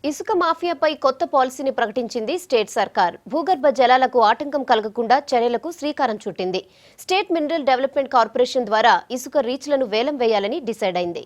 ఇసుక మాఫియాపై కొత్త పాలసీని ప్రకటించింది స్టేట్ సర్కార్. భూగర్భ జలాలకు ఆటంకం కలగకుండా చర్యలకు శ్రీకారం చుట్టింది. స్టేట్ మినరల్ డెవలప్మెంట్ కార్పొరేషన్ ద్వారా ఇసుక రీచ్లను వేలం వేయాలని డిసైడ్ అయింది.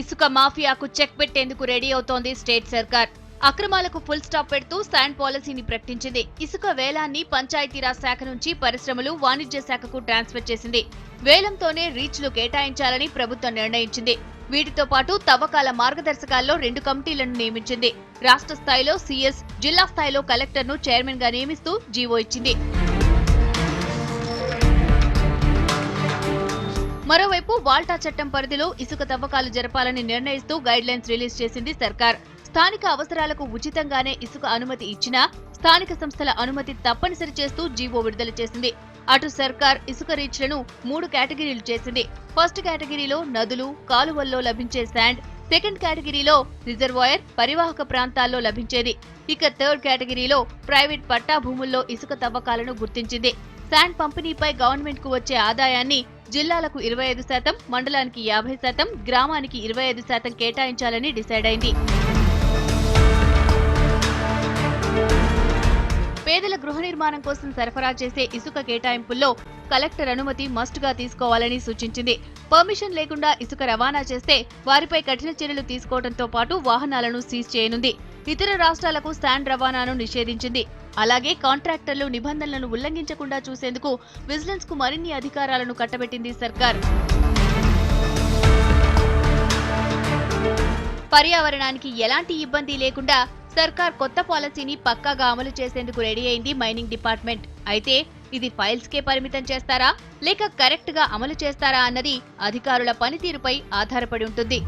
ఇసుక మాఫియాకు చెక్ పెట్టేందుకు రెడీ అవుతోంది స్టేట్ సర్కార్. అక్రమాలకు ఫుల్ స్టాప్ పెడుతూ శాండ్ పాలసీని ప్రకటించింది. ఇసుక వేలాన్ని పంచాయతీరాజ్ శాఖ నుంచి పరిశ్రమలు, వాణిజ్య శాఖకు ట్రాన్స్ఫర్ చేసింది. వేలంతోనే రీచ్లు కేటాయించాలని ప్రభుత్వం నిర్ణయించింది. వీటితో పాటు తవ్వకాల మార్గదర్శకాల్లో 2 కమిటీలను నియమించింది. రాష్ట్ర స్థాయిలో సీఎస్, జిల్లా స్థాయిలో కలెక్టర్ను చైర్మన్ గా నియమిస్తూ జీవో ఇచ్చింది. మరోవైపు వాల్టా చట్టం పరిధిలో ఇసుక తవ్వకాలు జరపాలని నిర్ణయిస్తూ గైడ్ లైన్స్ రిలీజ్ చేసింది సర్కార్. స్థానిక అవసరాలకు ఉచితంగానే ఇసుక అనుమతి ఇచ్చినా స్థానిక సంస్థల అనుమతి తప్పనిసరి చేస్తూ జీవో విడుదల చేసింది. అటు సర్కార్ ఇసుక రీచ్లను 3 కేటగిరీలు చేసింది. ఫస్ట్ కేటగిరీలో నదులు, కాలువల్లో లభించే శాండ్, సెకండ్ కేటగిరీలో రిజర్వాయర్, పరివాహక ప్రాంతాల్లో లభించేది. ఇక థర్డ్ కేటగిరీలో ప్రైవేట్ పట్టా భూముల్లో ఇసుక తవ్వకాలను గుర్తించింది. శాండ్ పంపిణీపై గవర్నమెంట్ కు వచ్చే ఆదాయాన్ని జిల్లాలకు 25%, మండలానికి 50%, గ్రామానికి 25% కేటాయించాలని డిసైడ్ అయింది. పేదల గృహ నిర్మాణం కోసం సరఫరా చేసే ఇసుక కేటాయింపుల్లో కలెక్టర్ అనుమతి మస్టుగా తీసుకోవాలని సూచించింది. పర్మిషన్ లేకుండా ఇసుక రవాణా చేస్తే వారిపై కఠిన చర్యలు తీసుకోవడంతో పాటు వాహనాలను సీజ్ చేయనుంది. ఇతర రాష్ట్రాలకు శాండ్ రవాణాను నిషేధించింది. అలాగే కాంట్రాక్టర్లు నిబంధనలను ఉల్లంఘించకుండా చూసేందుకు విజిలెన్స్ కు మరిన్ని అధికారాలను కట్టబెట్టింది సర్కార్. పర్యావరణానికి ఎలాంటి ఇబ్బంది లేకుండా సర్కార్ కొత్త పాలసీని పక్కాగా అమలు చేసేందుకు రెడీ అయింది మైనింగ్ డిపార్ట్మెంట్. అయితే ఇది ఫైల్స్ కే పరిమితం చేస్తారా లేక కరెక్ట్ గా అమలు చేస్తారా అన్నది అధికారుల పనితీరుపై ఆధారపడి ఉంటుంది.